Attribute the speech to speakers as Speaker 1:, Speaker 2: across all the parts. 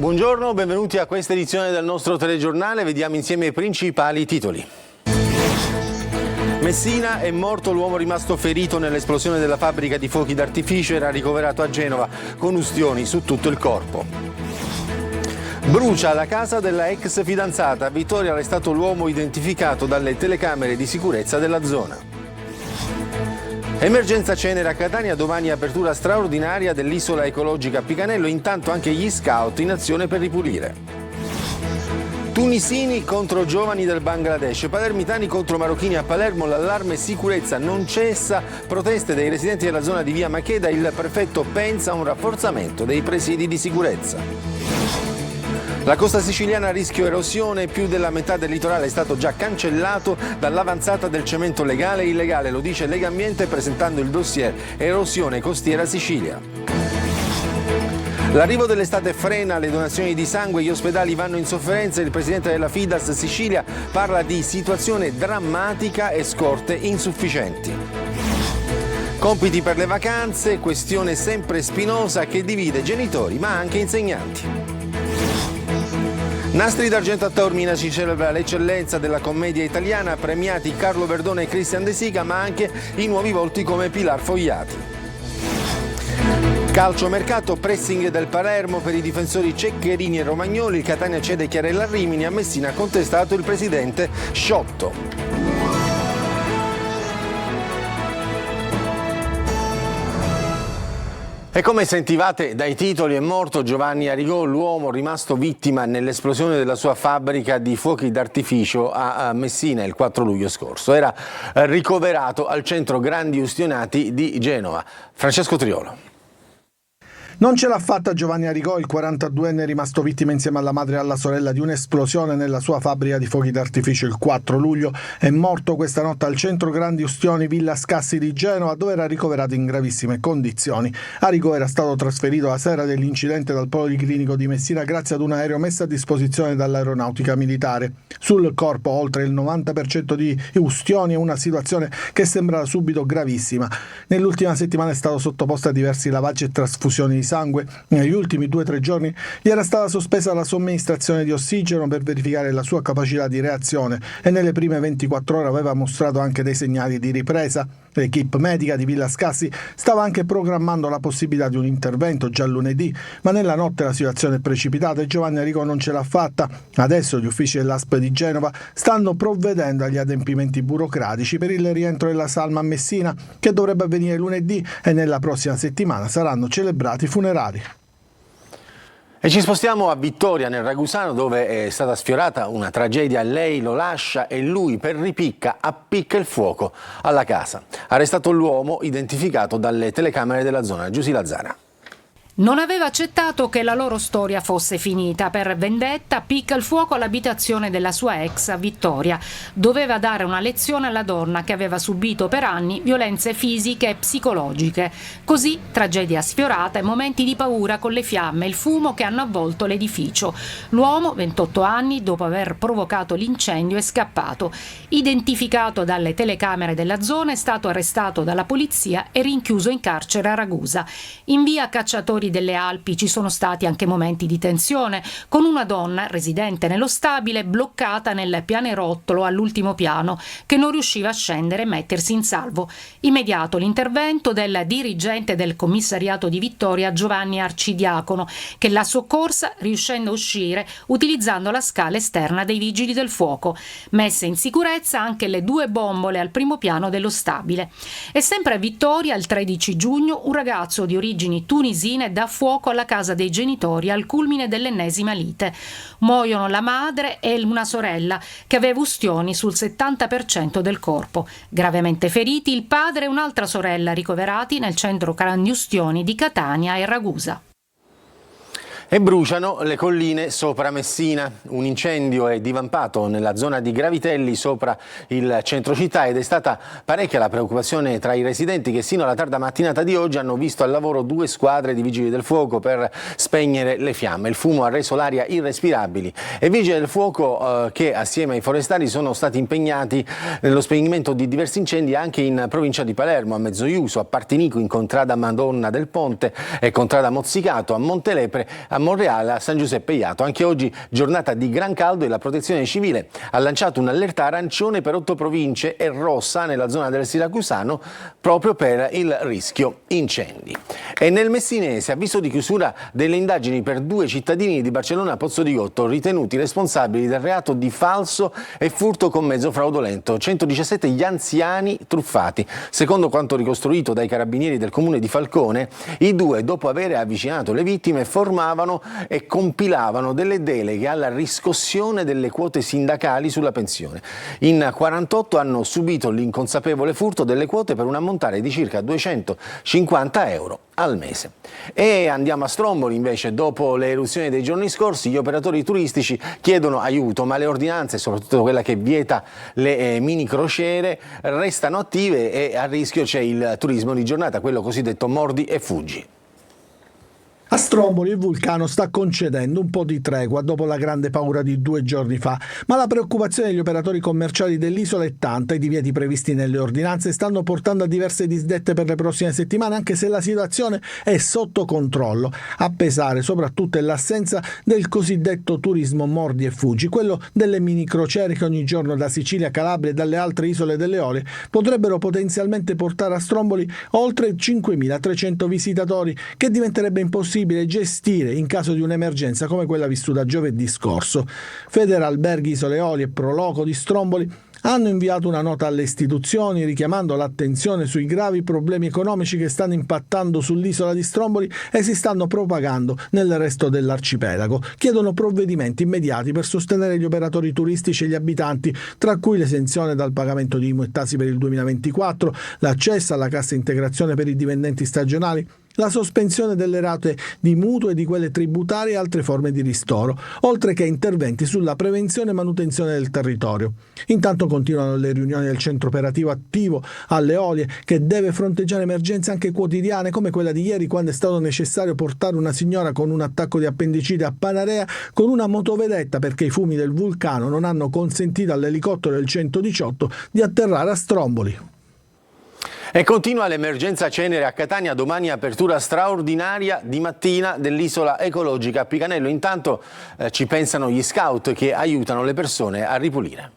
Speaker 1: Buongiorno, benvenuti a questa edizione del nostro telegiornale. Vediamo insieme i principali titoli. Messina, è morto l'uomo rimasto ferito nell'esplosione della fabbrica di fuochi d'artificio, era ricoverato a Genova con ustioni su tutto il corpo. Brucia la casa della ex fidanzata, a Vittoria arrestato l'uomo identificato dalle telecamere di sicurezza della zona. Emergenza cenere a Catania, domani apertura straordinaria dell'isola ecologica Picanello, intanto anche gli scout in azione per ripulire. Tunisini contro giovani del Bangladesh, palermitani contro marocchini a Palermo, l'allarme sicurezza non cessa, proteste dei residenti della zona di via Macheda, il prefetto pensa a un rafforzamento dei presidi di sicurezza. La costa siciliana a rischio erosione, più della metà del litorale è stato già cancellato dall'avanzata del cemento legale e illegale, lo dice Legambiente presentando il dossier Erosione costiera Sicilia. L'arrivo dell'estate frena le donazioni di sangue, gli ospedali vanno in sofferenza, il presidente della Fidas Sicilia parla di situazione drammatica e scorte insufficienti. Compiti per le vacanze, questione sempre spinosa che divide genitori ma anche insegnanti. Nastri d'argento a Taormina, si celebra l'eccellenza della commedia italiana, premiati Carlo Verdone e Christian De Sica, ma anche i nuovi volti come Pilar Fogliati. Calciomercato, pressing del Palermo per i difensori Ceccherini e Romagnoli, il Catania cede Chiarella Rimini, a Messina ha contestato il presidente Sciotto. E come sentivate dai titoli, è morto Giovanni Arrigò, l'uomo rimasto vittima nell'esplosione della sua fabbrica di fuochi d'artificio a Messina il 4 luglio scorso. Era ricoverato al centro Grandi Ustionati di Genova. Francesco Triolo.
Speaker 2: Non ce l'ha fatta Giovanni Arrigò, il 42enne rimasto vittima insieme alla madre e alla sorella di un'esplosione nella sua fabbrica di fuochi d'artificio il 4 luglio. È morto questa notte al centro Grandi Ustioni, Villa Scassi di Genova, dove era ricoverato in gravissime condizioni. Arrigò era stato trasferito la sera dell'incidente dal Policlinico di Messina grazie ad un aereo messo a disposizione dall'aeronautica militare. Sul corpo oltre il 90% di ustioni e una situazione che sembrava subito gravissima. Nell'ultima settimana è stato sottoposto a diversi lavaggi e trasfusioni di sangue. Negli ultimi 2-3 giorni gli era stata sospesa la somministrazione di ossigeno per verificare la sua capacità di reazione e nelle prime 24 ore aveva mostrato anche dei segnali di ripresa. L'equipe medica di Villa Scassi stava anche programmando la possibilità di un intervento già lunedì, ma nella notte la situazione è precipitata e Giovanni Arrigò non ce l'ha fatta. Adesso gli uffici dell'ASP di Genova stanno provvedendo agli adempimenti burocratici per il rientro della salma a Messina, che dovrebbe avvenire lunedì, e nella prossima settimana saranno celebrati i funerali.
Speaker 1: E ci spostiamo a Vittoria, nel Ragusano, dove è stata sfiorata una tragedia. Lei lo lascia e lui, per ripicca, appicca il fuoco alla casa. Arrestato l'uomo identificato dalle telecamere della zona. Giusy Lazzara.
Speaker 3: Non aveva accettato che la loro storia fosse finita. Per vendetta appicca il fuoco all'abitazione della sua ex a Vittoria. Doveva dare una lezione alla donna che aveva subito per anni violenze fisiche e psicologiche. Così, tragedia sfiorata e momenti di paura con le fiamme e il fumo che hanno avvolto l'edificio. L'uomo, 28 anni, dopo aver provocato l'incendio è scappato. Identificato dalle telecamere della zona, è stato arrestato dalla polizia e rinchiuso in carcere a Ragusa. In via Cacciatori delle Alpi ci sono stati anche momenti di tensione, con una donna residente nello stabile bloccata nel pianerottolo all'ultimo piano che non riusciva a scendere e mettersi in salvo. Immediato l'intervento del dirigente del commissariato di Vittoria, Giovanni Arcidiacono, che l'ha soccorsa riuscendo a uscire utilizzando la scala esterna dei vigili del fuoco. Messe in sicurezza anche le 2 bombole al primo piano dello stabile. E sempre a Vittoria, il 13 giugno, un ragazzo di origini tunisine dà fuoco alla casa dei genitori al culmine dell'ennesima lite. Muoiono la madre e una sorella che aveva ustioni sul 70% del corpo. Gravemente feriti il padre e un'altra sorella ricoverati nel centro Grandi Ustioni di Catania e Ragusa.
Speaker 1: E bruciano le colline sopra Messina. Un incendio è divampato nella zona di Gravitelli sopra il centro città ed è stata parecchia la preoccupazione tra i residenti che sino alla tarda mattinata di oggi hanno visto al lavoro 2 squadre di vigili del fuoco per spegnere le fiamme. Il fumo ha reso l'aria irrespirabile e vigili del fuoco che assieme ai forestali sono stati impegnati nello spegnimento di diversi incendi anche in provincia di Palermo, a Mezzoiuso, a Partinico, in Contrada Madonna del Ponte e Contrada Mozzicato, a Montelepre, a Monreale, a San Giuseppe Jato. Anche oggi giornata di gran caldo e la Protezione Civile ha lanciato un'allerta arancione per 8 province e rossa nella zona del Siracusano proprio per il rischio incendi. E nel Messinese avviso di chiusura delle indagini per 2 cittadini di Barcellona Pozzo di Gotto ritenuti responsabili del reato di falso e furto con mezzo fraudolento. 117 gli anziani truffati. Secondo quanto ricostruito dai carabinieri del comune di Falcone, i 2, dopo aver avvicinato le vittime, formavano e compilavano delle deleghe alla riscossione delle quote sindacali sulla pensione. In 48 hanno subito l'inconsapevole furto delle quote per un ammontare di circa 250 euro al mese. E andiamo a Stromboli invece. Dopo le eruzioni dei giorni scorsi gli operatori turistici chiedono aiuto, ma le ordinanze, soprattutto quella che vieta le mini crociere, restano attive e a rischio c'è il turismo di giornata, quello cosiddetto mordi e fuggi.
Speaker 2: A Stromboli il vulcano sta concedendo un po' di tregua dopo la grande paura di 2 giorni fa, ma la preoccupazione degli operatori commerciali dell'isola è tanta e i divieti previsti nelle ordinanze stanno portando a diverse disdette per le prossime settimane, anche se la situazione è sotto controllo. A pesare soprattutto è l'assenza del cosiddetto turismo mordi e fuggi, quello delle mini crociere che ogni giorno da Sicilia, Calabria e dalle altre isole delle Eolie potrebbero potenzialmente portare a Stromboli oltre 5.300 visitatori, che diventerebbe impossibile gestire in caso di un'emergenza come quella vissuta giovedì scorso. Federalberghi Isole Eolie e Proloco di Stromboli hanno inviato una nota alle istituzioni richiamando l'attenzione sui gravi problemi economici che stanno impattando sull'isola di Stromboli e si stanno propagando nel resto dell'arcipelago. Chiedono provvedimenti immediati per sostenere gli operatori turistici e gli abitanti, tra cui l'esenzione dal pagamento di IMU e tasse per il 2024, l'accesso alla cassa integrazione per i dipendenti stagionali, la sospensione delle rate di mutuo e di quelle tributarie e altre forme di ristoro, oltre che interventi sulla prevenzione e manutenzione del territorio. Intanto continuano le riunioni del centro operativo attivo alle Eolie, che deve fronteggiare emergenze anche quotidiane come quella di ieri, quando è stato necessario portare una signora con un attacco di appendicite a Panarea con una motovedetta perché i fumi del vulcano non hanno consentito all'elicottero del 118 di atterrare a Stromboli.
Speaker 1: E continua l'emergenza cenere a Catania, domani apertura straordinaria di mattina dell'isola ecologica a Picanello. Intanto ci pensano gli scout che aiutano le persone a ripulire.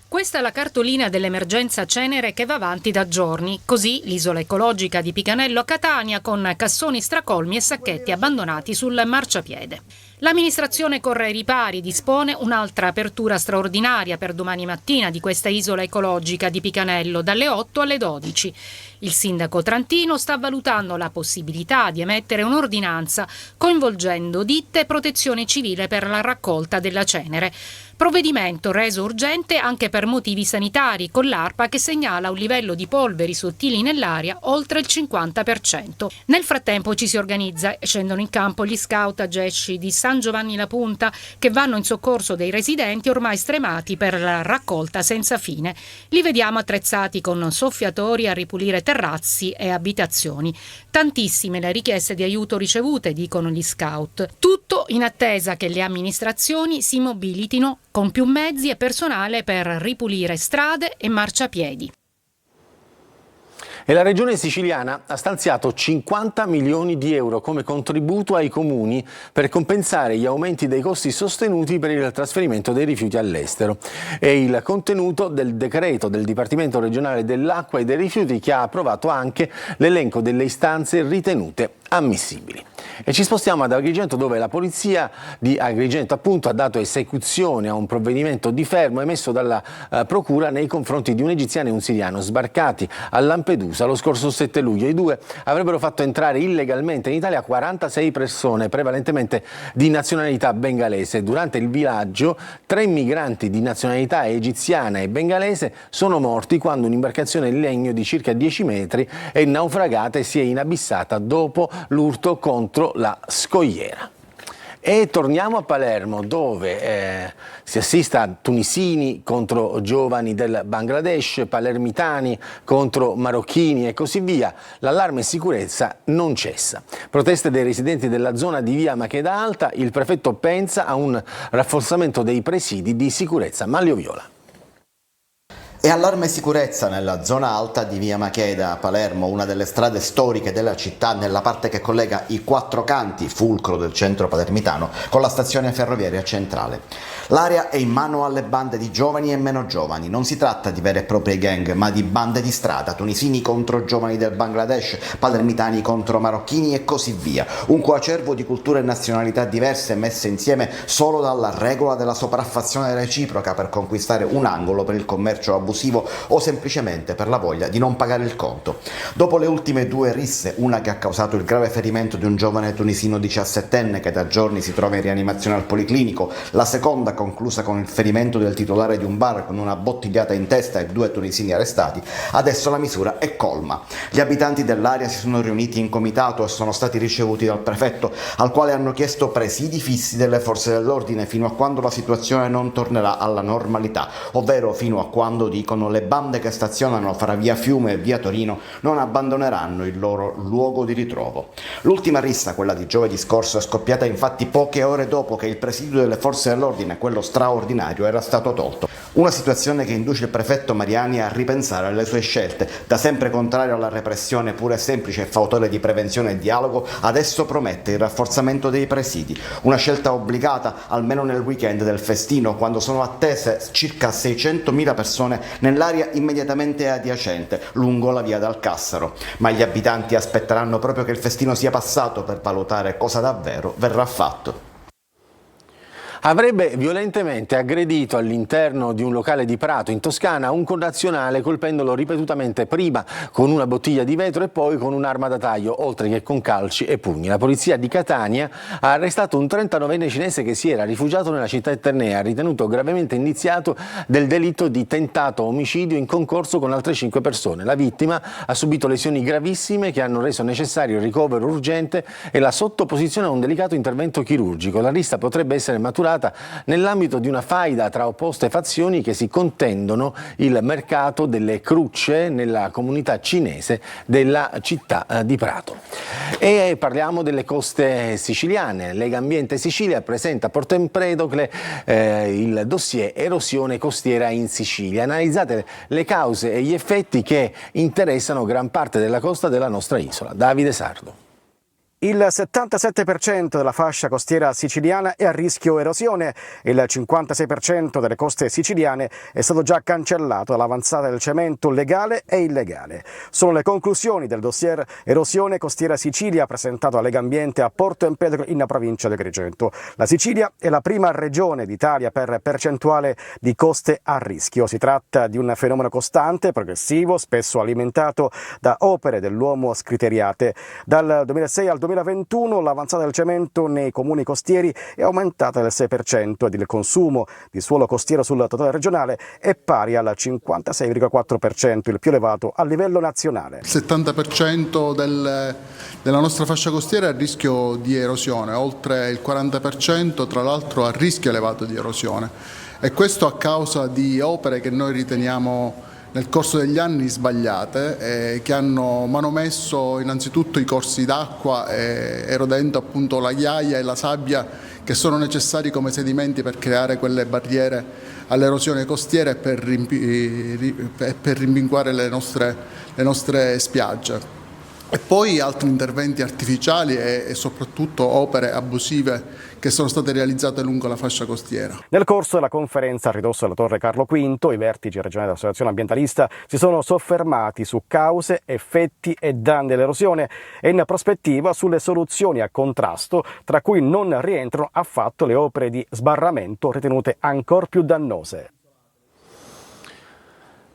Speaker 3: Questa è la cartolina dell'emergenza cenere che va avanti da giorni. Così l'isola ecologica di Picanello a Catania, con cassoni stracolmi e sacchetti abbandonati sul marciapiede. L'amministrazione corre ai ripari, dispone un'altra apertura straordinaria per domani mattina di questa isola ecologica di Picanello, dalle 8 alle 12. Il sindaco Trantino sta valutando la possibilità di emettere un'ordinanza coinvolgendo ditte e protezione civile per la raccolta della cenere. Provvedimento reso urgente anche per motivi sanitari, con l'ARPA che segnala un livello di polveri sottili nell'aria oltre il 50%. Nel frattempo ci si organizza e scendono in campo gli scout Agesci di San Giovanni La Punta, che vanno in soccorso dei residenti ormai stremati per la raccolta senza fine. Li vediamo attrezzati con soffiatori a ripulire terrazzi e abitazioni. Tantissime le richieste di aiuto ricevute, dicono gli scout. Tutto in attesa che le amministrazioni si mobilitino con più mezzi e personale per ripulire strade e marciapiedi.
Speaker 1: E la Regione siciliana ha stanziato 50 milioni di euro come contributo ai comuni per compensare gli aumenti dei costi sostenuti per il trasferimento dei rifiuti all'estero. È il contenuto del decreto del Dipartimento regionale dell'acqua e dei rifiuti, che ha approvato anche l'elenco delle istanze ritenute ammissibili. E ci spostiamo ad Agrigento, dove la polizia di Agrigento appunto ha dato esecuzione a un provvedimento di fermo emesso dalla procura nei confronti di un egiziano e un siriano sbarcati a Lampedusa lo scorso 7 luglio. I due avrebbero fatto entrare illegalmente in Italia 46 persone, prevalentemente di nazionalità bengalese. Durante il viaggio 3 migranti di nazionalità egiziana e bengalese sono morti quando un'imbarcazione in legno di circa 10 metri è naufragata e si è inabissata dopo l'urto contro la scogliera. E torniamo a Palermo, dove si assiste a tunisini contro giovani del Bangladesh, palermitani contro marocchini e così via. L'allarme sicurezza non cessa. Proteste dei residenti della zona di via Macheda Alta, il prefetto pensa a un rafforzamento dei presidi di sicurezza. Manlio Viola.
Speaker 4: E allarme sicurezza nella zona alta di via Macheda a Palermo, una delle strade storiche della città nella parte che collega i Quattro Canti, fulcro del centro palermitano, con la stazione ferroviaria centrale. L'area è in mano alle bande di giovani e meno giovani. Non si tratta di vere e proprie gang, ma di bande di strada, tunisini contro giovani del Bangladesh, palermitani contro marocchini e così via. Un coacervo di culture e nazionalità diverse messe insieme solo dalla regola della sopraffazione reciproca per conquistare un angolo per il commercio abusivo o semplicemente per la voglia di non pagare il conto. Dopo le ultime due risse, una che ha causato il grave ferimento di un giovane tunisino 17enne che da giorni si trova in rianimazione al policlinico, la seconda conclusa con il ferimento del titolare di un bar con una bottigliata in testa e 2 tunisini arrestati, adesso la misura è colma. Gli abitanti dell'area si sono riuniti in comitato e sono stati ricevuti dal prefetto, al quale hanno chiesto presidi fissi delle forze dell'ordine fino a quando la situazione non tornerà alla normalità, ovvero fino a quando dicono le bande che stazionano fra via Fiume e via Torino non abbandoneranno il loro luogo di ritrovo. L'ultima rissa, quella di giovedì scorso, è scoppiata infatti poche ore dopo che il presidio delle forze dell'ordine, quello straordinario, era stato tolto. Una situazione che induce il prefetto Mariani a ripensare alle sue scelte. Da sempre contrario alla repressione pura e semplice e fautore di prevenzione e dialogo, adesso promette il rafforzamento dei presidi. Una scelta obbligata almeno nel weekend del festino, quando sono attese circa 600.000 persone nell'area immediatamente adiacente, lungo la via dal Cassaro. Ma gli abitanti aspetteranno proprio che il festino sia passato per valutare cosa davvero verrà fatto.
Speaker 1: Avrebbe violentemente aggredito all'interno di un locale di Prato, in Toscana, un connazionale colpendolo ripetutamente prima con una bottiglia di vetro e poi con un'arma da taglio, oltre che con calci e pugni. La polizia di Catania ha arrestato un 39enne cinese che si era rifugiato nella città eternea, ritenuto gravemente indiziato del delitto di tentato omicidio in concorso con altre 5 persone. La vittima ha subito lesioni gravissime che hanno reso necessario il ricovero urgente e la sottoposizione a un delicato intervento chirurgico. La lista potrebbe essere maturata nell'ambito di una faida tra opposte fazioni che si contendono il mercato delle crucce nella comunità cinese della città di Prato. E parliamo delle coste siciliane. Legambiente Sicilia presenta a Porto Empedocle il dossier erosione costiera in Sicilia. Analizzate le cause e gli effetti che interessano gran parte della costa della nostra isola. Davide Sardo.
Speaker 5: Il 77% della fascia costiera siciliana è a rischio erosione, il 56% delle coste siciliane è stato già cancellato dall'avanzata del cemento legale e illegale. Sono le conclusioni del dossier Erosione Costiera Sicilia presentato a Legambiente a Porto Empedocle in provincia di Agrigento. La Sicilia è la prima regione d'Italia per percentuale di coste a rischio. Si tratta di un fenomeno costante, progressivo, spesso alimentato da opere dell'uomo scriteriate. Dal 2006 al 2021 l'avanzata del cemento nei comuni costieri è aumentata del 6% ed il consumo di suolo costiero sul totale regionale è pari al 56,4%, il più elevato a livello nazionale.
Speaker 6: Il 70% della nostra fascia costiera è a rischio di erosione, oltre il 40% tra l'altro a rischio elevato di erosione, e questo a causa di opere che noi riteniamo nel corso degli anni sbagliate, che hanno manomesso innanzitutto i corsi d'acqua, erodendo appunto la ghiaia e la sabbia che sono necessari come sedimenti per creare quelle barriere all'erosione costiera e per rimpinguare le nostre spiagge. E poi altri interventi artificiali e soprattutto opere abusive che sono state realizzate lungo la fascia costiera.
Speaker 5: Nel corso della conferenza a ridosso della Torre Carlo V, i vertici regionali dell'Associazione Ambientalista si sono soffermati su cause, effetti e danni dell'erosione e in prospettiva sulle soluzioni a contrasto, tra cui non rientrano affatto le opere di sbarramento ritenute ancor più dannose.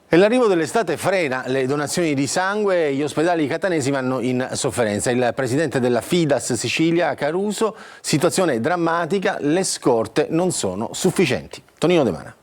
Speaker 1: E l'arrivo dell'estate frena le donazioni di sangue e gli ospedali catanesi vanno in sofferenza. Il presidente della Fidas Sicilia, Caruso, situazione drammatica, le scorte non sono sufficienti. Tonino De Mana.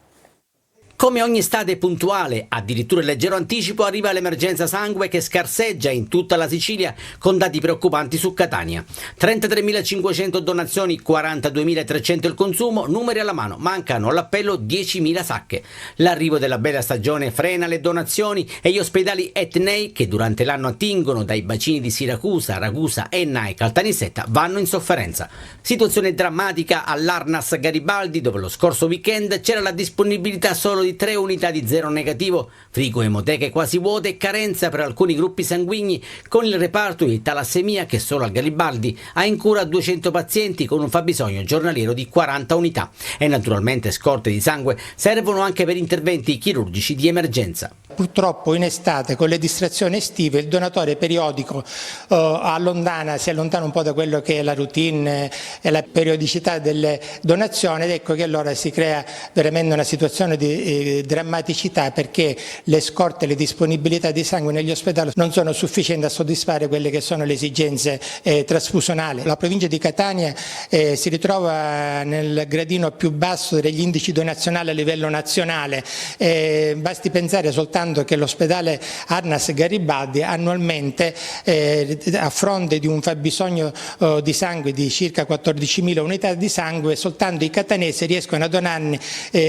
Speaker 7: Come ogni estate puntuale, addirittura in leggero anticipo, arriva l'emergenza sangue che scarseggia in tutta la Sicilia con dati preoccupanti su Catania. 33.500 donazioni, 42.300 il consumo, numeri alla mano, mancano all'appello 10.000 sacche. L'arrivo della bella stagione frena le donazioni e gli ospedali etnei, che durante l'anno attingono dai bacini di Siracusa, Ragusa, Enna e Caltanissetta, vanno in sofferenza. Situazione drammatica all'Arnas Garibaldi, dove lo scorso weekend c'era la disponibilità solo di soli 3 unità di zero negativo, frigo e emoteche quasi vuote e carenza per alcuni gruppi sanguigni, con il reparto di talassemia che solo al Garibaldi ha in cura 200 pazienti con un fabbisogno giornaliero di 40 unità. E naturalmente scorte di sangue servono anche per interventi chirurgici di emergenza.
Speaker 8: Purtroppo in estate, con le distrazioni estive, il donatore periodico si allontana un po' da quello che è la routine e la periodicità delle donazioni, ed ecco che allora si crea veramente una situazione di drammaticità, perché le scorte e le disponibilità di sangue negli ospedali non sono sufficienti a soddisfare quelle che sono le esigenze trasfusionali. La provincia di Catania si ritrova nel gradino più basso degli indici donazionali a livello nazionale. Basti pensare soltanto che l'ospedale Arnas Garibaldi annualmente, a fronte di un fabbisogno di sangue di circa 14.000 unità di sangue, soltanto i catanesi riescono a donarne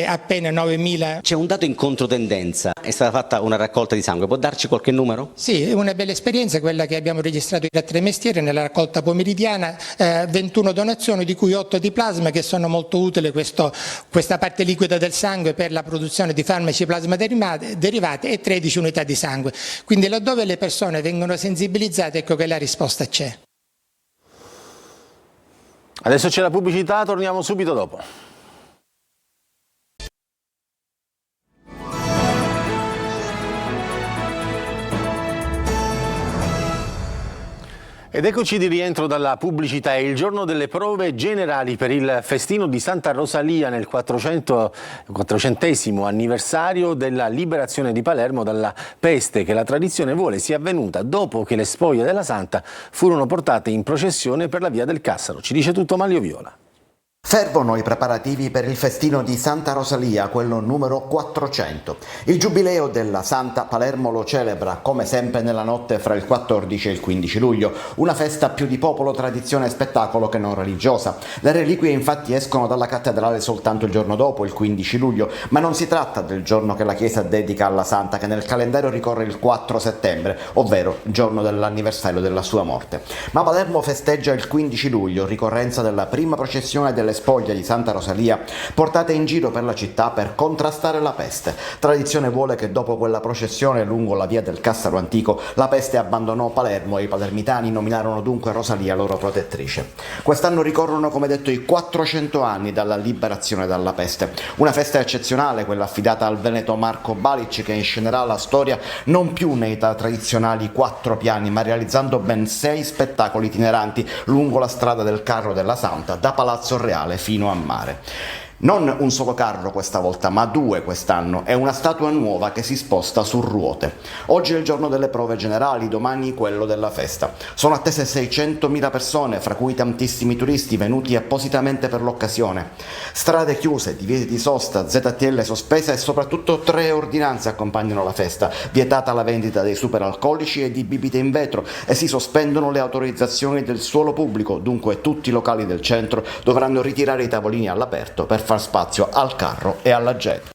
Speaker 8: appena 9.000.
Speaker 7: C'è un dato in controtendenza, è stata fatta una raccolta di sangue, può darci qualche numero?
Speaker 8: Sì, è una bella esperienza quella che abbiamo registrato a Tremestieri nella raccolta pomeridiana, 21 donazioni di cui 8 di plasma, che sono molto utili, questa parte liquida del sangue per la produzione di farmaci plasma derivati, e 13 unità di sangue. Quindi laddove le persone vengono sensibilizzate, ecco che la risposta c'è.
Speaker 1: Adesso c'è la pubblicità, torniamo subito dopo. Ed eccoci di rientro dalla pubblicità. È il giorno delle prove generali per il festino di Santa Rosalia nel 400° anniversario della liberazione di Palermo dalla peste, che la tradizione vuole sia avvenuta dopo che le spoglie della Santa furono portate in processione per la via del Cassaro. Ci dice tutto Manlio Viola.
Speaker 4: Fervono i preparativi per il festino di Santa Rosalia, quello numero 400. Il giubileo della Santa Palermo lo celebra, come sempre, nella notte fra il 14 e il 15 luglio, una festa più di popolo, tradizione e spettacolo che non religiosa. Le reliquie infatti escono dalla cattedrale soltanto il giorno dopo, il 15 luglio, ma non si tratta del giorno che la Chiesa dedica alla Santa, che nel calendario ricorre il 4 settembre, ovvero il giorno dell'anniversario della sua morte. Ma Palermo festeggia il 15 luglio, ricorrenza della prima processione delle spoglie di Santa Rosalia portate in giro per la città per contrastare la peste. Tradizione vuole che dopo quella processione lungo la via del Cassaro antico la peste abbandonò Palermo e i palermitani nominarono dunque Rosalia loro protettrice. Quest'anno ricorrono, come detto, i 400 anni dalla liberazione dalla peste. Una festa eccezionale, quella affidata al veneto Marco Balic, che inscenerà la storia non più nei tradizionali 4 piani, ma realizzando ben 6 spettacoli itineranti lungo la strada del carro della Santa, da Palazzo Reale fino a mare. Non un solo carro questa volta, ma 2 quest'anno, e una statua nuova che si sposta su ruote. Oggi è il giorno delle prove generali, domani quello della festa. Sono attese 600.000 persone, fra cui tantissimi turisti venuti appositamente per l'occasione. Strade chiuse, divieti di sosta, ZTL sospesa e soprattutto 3 ordinanze accompagnano la festa. Vietata la vendita dei superalcolici e di bibite in vetro, e si sospendono le autorizzazioni del suolo pubblico, dunque tutti i locali del centro dovranno ritirare i tavolini all'aperto per far spazio al carro e alla gente.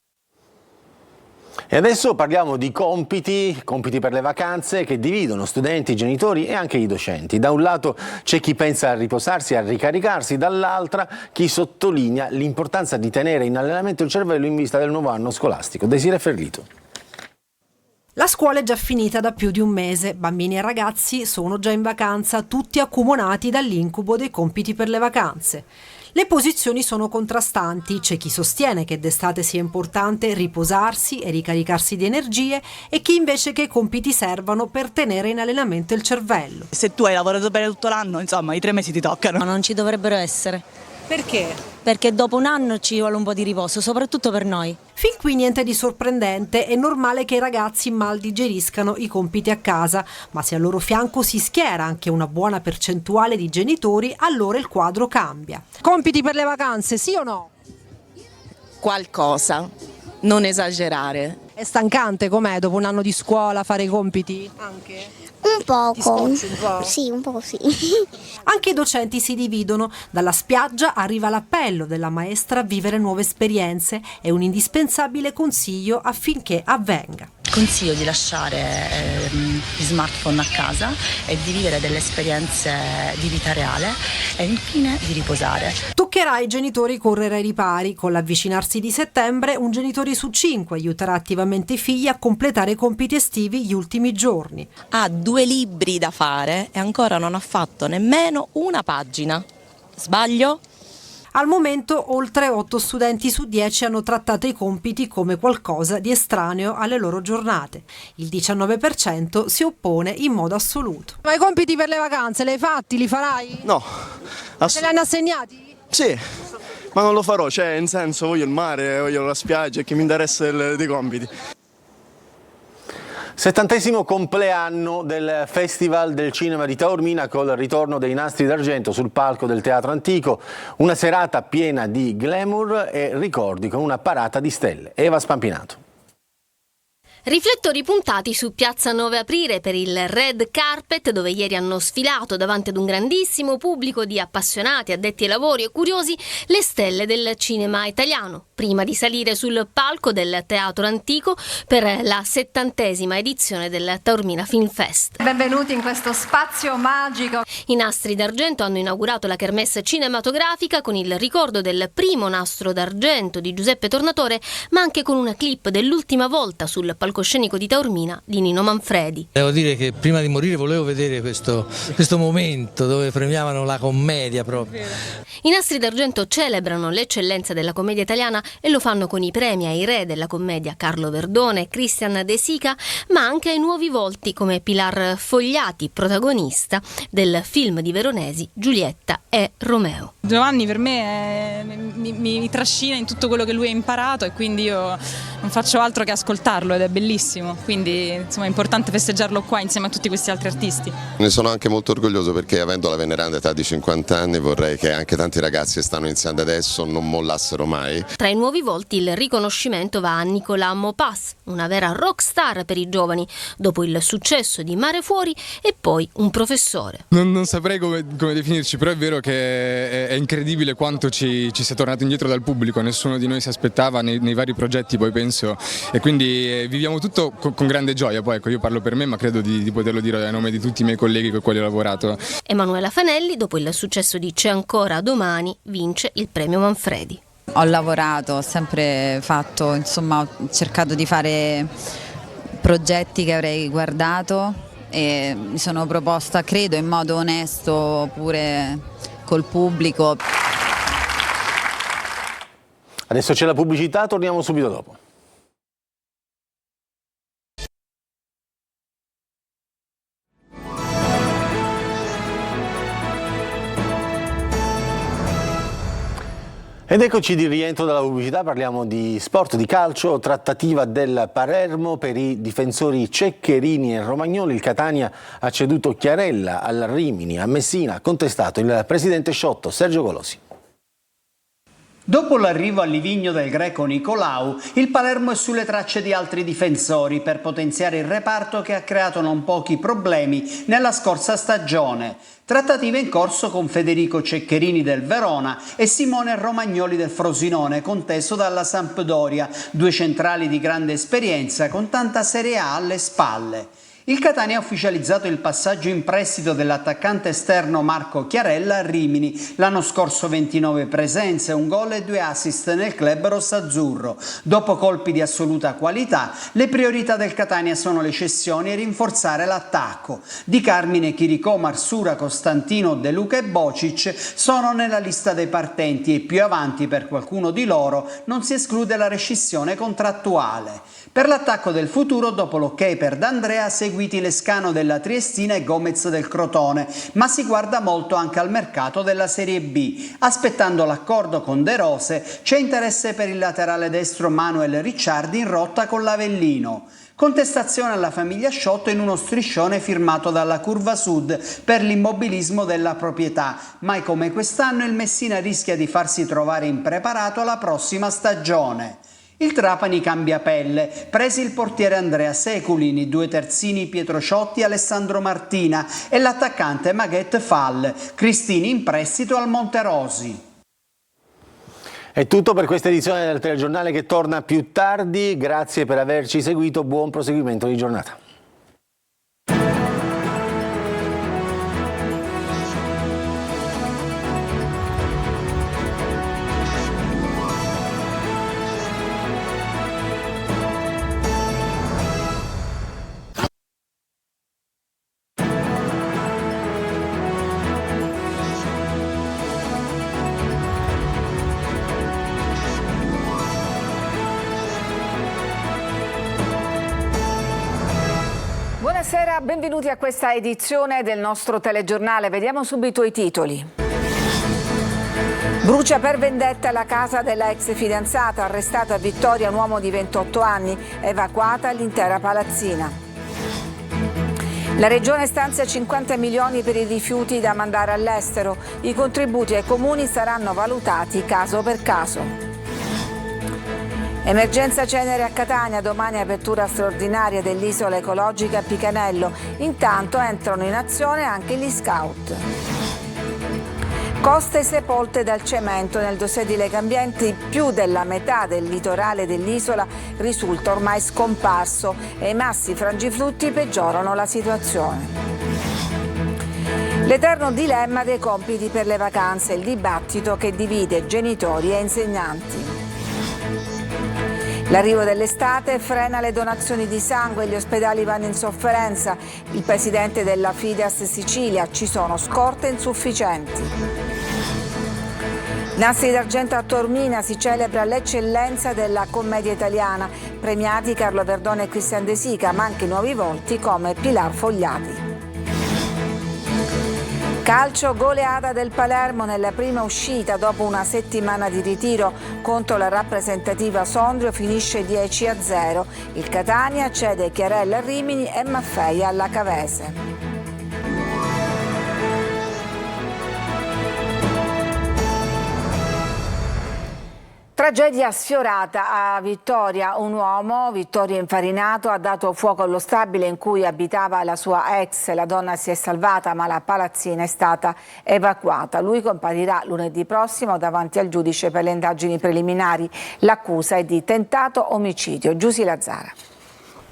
Speaker 1: E adesso parliamo di compiti per le vacanze che dividono studenti, genitori e anche i docenti. Da un lato c'è chi pensa a riposarsi e a ricaricarsi, dall'altra chi sottolinea l'importanza di tenere in allenamento il cervello in vista del nuovo anno scolastico. Desiree Ferlito.
Speaker 9: La scuola è già finita da più di un mese, bambini e ragazzi sono già in vacanza, tutti accomunati dall'incubo dei compiti per le vacanze. Le posizioni sono contrastanti, c'è chi sostiene che d'estate sia importante riposarsi e ricaricarsi di energie e chi invece che i compiti servano per tenere in allenamento il cervello.
Speaker 10: Se tu hai lavorato bene tutto l'anno, insomma, i 3 mesi ti toccano.
Speaker 11: Ma non ci dovrebbero essere.
Speaker 9: Perché?
Speaker 11: Perché dopo un anno ci vuole un po' di riposo, soprattutto per noi.
Speaker 9: Fin qui niente di sorprendente, è normale che i ragazzi mal digeriscano i compiti a casa, ma se al loro fianco si schiera anche una buona percentuale di genitori, allora il quadro cambia. Compiti per le vacanze, sì o no?
Speaker 10: Qualcosa, non esagerare.
Speaker 9: È stancante com'è dopo un anno di scuola fare i compiti? Anche?
Speaker 12: Un poco.
Speaker 9: Ti scocci un po'?
Speaker 12: Sì, un po' sì.
Speaker 9: Anche i docenti si dividono. Dalla spiaggia arriva l'appello della maestra a vivere nuove esperienze. È un indispensabile consiglio affinché avvenga.
Speaker 10: Consiglio di lasciare gli smartphone a casa e di vivere delle esperienze di vita reale e infine di riposare.
Speaker 9: Toccherà ai genitori correre ai ripari. Con l'avvicinarsi di settembre, un genitore su 5 aiuterà attivamente i figli a completare i compiti estivi gli ultimi giorni.
Speaker 10: Ha 2 libri da fare e ancora non ha fatto nemmeno una pagina. Sbaglio?
Speaker 9: Al momento oltre 8 studenti su 10 hanno trattato i compiti come qualcosa di estraneo alle loro giornate. Il 19% si oppone in modo assoluto. Ma i compiti per le vacanze li hai fatti? Li farai?
Speaker 12: No.
Speaker 9: Te li hanno assegnati?
Speaker 12: Sì, ma non lo farò, cioè in senso voglio il mare, voglio la spiaggia e che mi interessa dei compiti.
Speaker 1: 70° compleanno del Festival del Cinema di Taormina col ritorno dei Nastri d'Argento sul palco del Teatro Antico, una serata piena di glamour e ricordi con una parata di stelle. Eva Spampinato.
Speaker 13: Riflettori puntati su Piazza 9 Aprile per il Red Carpet, dove ieri hanno sfilato davanti ad un grandissimo pubblico di appassionati, addetti ai lavori e curiosi le stelle del cinema italiano, prima di salire sul palco del Teatro Antico per la 70ª edizione del Taormina Film Fest.
Speaker 14: Benvenuti in questo spazio magico.
Speaker 13: I Nastri d'Argento hanno inaugurato la kermesse cinematografica con il ricordo del primo Nastro d'Argento di Giuseppe Tornatore, ma anche con una clip dell'ultima volta sul palcoscenico di Taormina di Nino Manfredi.
Speaker 15: Devo dire che prima di morire volevo vedere questo momento dove premiavano la commedia proprio.
Speaker 13: I Nastri d'Argento celebrano l'eccellenza della commedia italiana e lo fanno con i premi ai re della commedia Carlo Verdone e Christian De Sica, ma anche ai nuovi volti come Pilar Fogliati, protagonista del film di Veronesi Giulietta e Romeo.
Speaker 16: Giovanni per me mi trascina in tutto quello che lui ha imparato e quindi io non faccio altro che ascoltarlo ed è bellissimo, quindi insomma è importante festeggiarlo qua insieme a tutti questi altri artisti.
Speaker 17: Ne sono anche molto orgoglioso perché avendo la veneranda età di 50 anni vorrei che anche tanti ragazzi che stanno iniziando adesso non mollassero mai.
Speaker 13: Tra i nuovi volti il riconoscimento va a Nicolas Maupas, una vera rock star per i giovani, dopo il successo di Mare Fuori e poi un professore.
Speaker 18: Non saprei come definirci, però è vero che è incredibile quanto ci sia tornato indietro dal pubblico, nessuno di noi si aspettava nei vari progetti, poi penso, e quindi viviamo tutto con grande gioia. Poi ecco, io parlo per me, ma credo di poterlo dire a nome di tutti i miei colleghi con i quali ho lavorato.
Speaker 13: Emanuela Fanelli, dopo il successo di C'è ancora domani, vince il premio Manfredi.
Speaker 19: Ho lavorato, ho sempre fatto, insomma, ho cercato di fare progetti che avrei guardato e mi sono proposta, credo, in modo onesto pure col pubblico.
Speaker 1: Adesso c'è la pubblicità, torniamo subito dopo. Ed eccoci di rientro dalla pubblicità, parliamo di sport, di calcio, trattativa del Palermo per i difensori Ceccherini e Romagnoli. Il Catania ha ceduto Chiarella al Rimini, a Messina ha contestato il presidente sciotto Sergio Golosi.
Speaker 20: Dopo l'arrivo al Livigno del greco Nicolau, il Palermo è sulle tracce di altri difensori per potenziare il reparto che ha creato non pochi problemi nella scorsa stagione. Trattative in corso con Federico Ceccherini del Verona e Simone Romagnoli del Frosinone, conteso dalla Sampdoria, due centrali di grande esperienza con tanta Serie A alle spalle. Il Catania ha ufficializzato il passaggio in prestito dell'attaccante esterno Marco Chiarella a Rimini. L'anno scorso 29 presenze, un gol e 2 assist nel club rossazzurro. Dopo colpi di assoluta qualità, le priorità del Catania sono le cessioni e rinforzare l'attacco. Di Carmine, Chiricò, Marsura, Costantino, De Luca e Bocic sono nella lista dei partenti e più avanti per qualcuno di loro non si esclude la rescissione contrattuale. Per l'attacco del futuro, dopo l'ok per D'Andrea, seguiti Lescano della Triestina e Gomez del Crotone, ma si guarda molto anche al mercato della Serie B. Aspettando l'accordo con De Rose, c'è interesse per il laterale destro Manuel Ricciardi in rotta con l'Avellino. Contestazione alla famiglia Sciotto in uno striscione firmato dalla Curva Sud per l'immobilismo della proprietà. Mai come quest'anno il Messina rischia di farsi trovare impreparato alla prossima stagione. Il Trapani cambia pelle, presi il portiere Andrea Seculini, due terzini Pietro Ciotti e Alessandro Martina e l'attaccante Maghet Fall, Cristini in prestito al Monterosi.
Speaker 1: È tutto per questa edizione del telegiornale che torna più tardi. Grazie per averci seguito, buon proseguimento di giornata.
Speaker 21: Buonasera, benvenuti a questa edizione del nostro telegiornale. Vediamo subito i titoli. Brucia per vendetta la casa della ex fidanzata, arrestato a Vittoria un uomo di 28 anni, evacuata l'intera palazzina. La Regione stanzia 50 milioni per i rifiuti da mandare all'estero. I contributi ai comuni saranno valutati caso per caso. Emergenza cenere a Catania, domani apertura straordinaria dell'isola ecologica Picanello. Intanto entrano in azione anche gli scout. Coste sepolte dal cemento. Nel dossier di Legambiente più della metà del litorale dell'isola risulta ormai scomparso e i massi frangiflutti peggiorano la situazione. L'eterno dilemma dei compiti per le vacanze, il dibattito che divide genitori e insegnanti. L'arrivo dell'estate frena le donazioni di sangue, gli ospedali vanno in sofferenza. Il presidente della Fides Sicilia: ci sono scorte insufficienti. Nastri d'argento a Taormina, si celebra l'eccellenza della commedia italiana. Premiati Carlo Verdone e Christian De Sica, ma anche nuovi volti come Pilar Fogliati. Calcio, goleata del Palermo nella prima uscita dopo una settimana di ritiro contro la rappresentativa Sondrio, finisce 10-0. Il Catania cede Chiarella a Rimini e Maffei alla Cavese. Tragedia sfiorata a Vittoria. Un uomo, Vittorio Infarinato, ha dato fuoco allo stabile in cui abitava la sua ex. La donna si è salvata, ma la palazzina è stata evacuata. Lui comparirà lunedì prossimo davanti al giudice per le indagini preliminari. L'accusa è di tentato omicidio. Giusy Lazzara.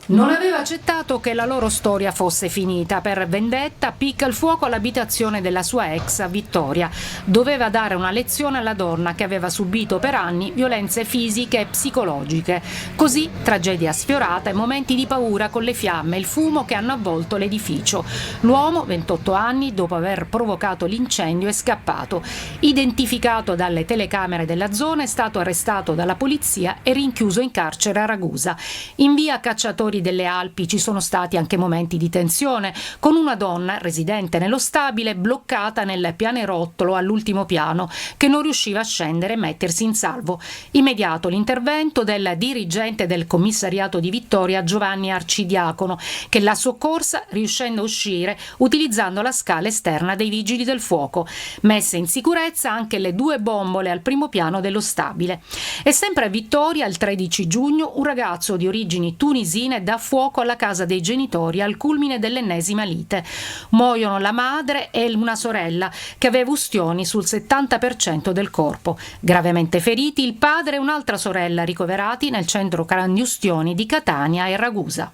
Speaker 3: Non aveva accettato che la loro storia fosse finita. Per vendetta appicca il fuoco all'abitazione della sua ex a Vittoria. Doveva dare una lezione alla donna che aveva subito per anni violenze fisiche e psicologiche. Così, tragedia sfiorata e momenti di paura con le fiamme e il fumo che hanno avvolto l'edificio. L'uomo, 28 anni, dopo aver provocato l'incendio è scappato. Identificato dalle telecamere della zona, è stato arrestato dalla polizia e rinchiuso in carcere a Ragusa. In via Cacciatori delle Alpi ci sono stati anche momenti di tensione, con una donna residente nello stabile bloccata nel pianerottolo all'ultimo piano che non riusciva a scendere e mettersi in salvo. Immediato l'intervento del dirigente del commissariato di Vittoria, Giovanni Arcidiacono, che l'ha soccorsa riuscendo a uscire utilizzando la scala esterna dei vigili del fuoco. Messe in sicurezza anche le 2 bombole al primo piano dello stabile. E sempre a Vittoria, il 13 giugno, un ragazzo di origini tunisine dà fuoco alla casa dei genitori al culmine dell'ennesima lite. Muoiono la madre e una sorella che aveva ustioni sul 70% del corpo. Gravemente feriti il padre e un'altra sorella ricoverati nel centro grandi ustioni di Catania e Ragusa.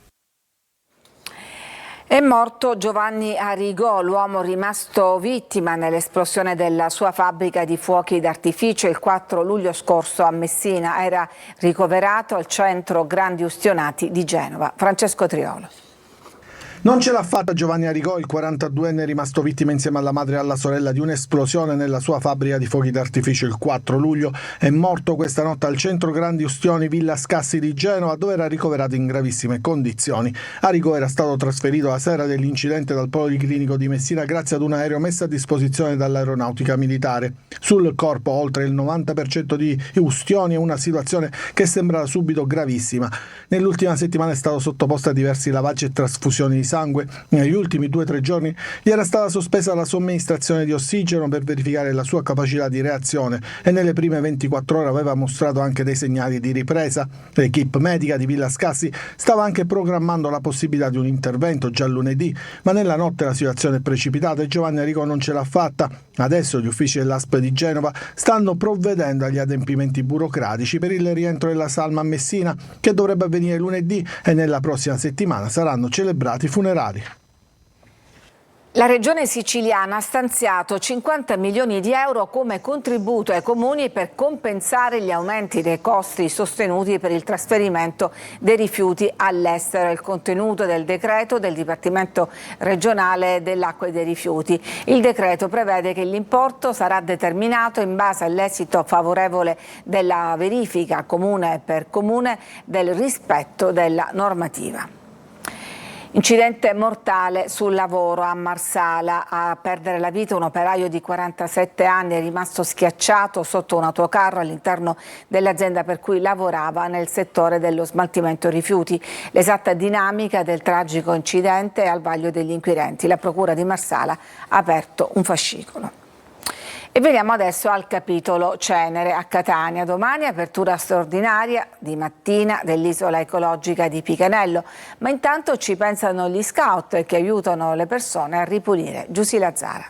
Speaker 21: È morto Giovanni Arrigò, l'uomo rimasto vittima nell'esplosione della sua fabbrica di fuochi d'artificio il 4 luglio scorso a Messina. Era ricoverato al centro grandi ustionati di Genova. Francesco Triolo.
Speaker 2: Non ce l'ha fatta Giovanni Arrigò, il 42enne rimasto vittima insieme alla madre e alla sorella di un'esplosione nella sua fabbrica di fuochi d'artificio il 4 luglio. È morto questa notte al centro grandi ustioni Villa Scassi di Genova, dove era ricoverato in gravissime condizioni. Arrigò era stato trasferito la sera dell'incidente dal Policlinico di Messina grazie ad un aereo messo a disposizione dall'aeronautica militare. Sul corpo oltre il 90% di ustioni e una situazione che sembra subito gravissima. Nell'ultima settimana è stato sottoposto a diversi lavaggi e trasfusioni di sangue. Negli ultimi 2-3 giorni gli era stata sospesa la somministrazione di ossigeno per verificare la sua capacità di reazione e nelle prime 24 ore aveva mostrato anche dei segnali di ripresa. L'equipe medica di Villa Scassi stava anche programmando la possibilità di un intervento già lunedì, ma nella notte la situazione è precipitata e Giovanni Arrigò non ce l'ha fatta. Adesso gli uffici dell'ASP di Genova stanno provvedendo agli adempimenti burocratici per il rientro della salma a Messina, che dovrebbe avvenire lunedì, e nella prossima settimana saranno celebrati i funerali.
Speaker 21: La Regione siciliana ha stanziato 50 milioni di euro come contributo ai comuni per compensare gli aumenti dei costi sostenuti per il trasferimento dei rifiuti all'estero. Il contenuto del decreto del Dipartimento regionale dell'acqua e dei rifiuti. Il decreto prevede che l'importo sarà determinato in base all'esito favorevole della verifica comune per comune del rispetto della normativa. Incidente mortale sul lavoro a Marsala. A perdere la vita un operaio di 47 anni è rimasto schiacciato sotto un autocarro all'interno dell'azienda per cui lavorava nel settore dello smaltimento rifiuti. L'esatta dinamica del tragico incidente è al vaglio degli inquirenti. La Procura di Marsala ha aperto un fascicolo. E veniamo adesso al capitolo Cenere a Catania. Domani apertura straordinaria di mattina dell'isola ecologica di Picanello, ma intanto ci pensano gli scout che aiutano le persone a ripulire. Giusy Lazzara.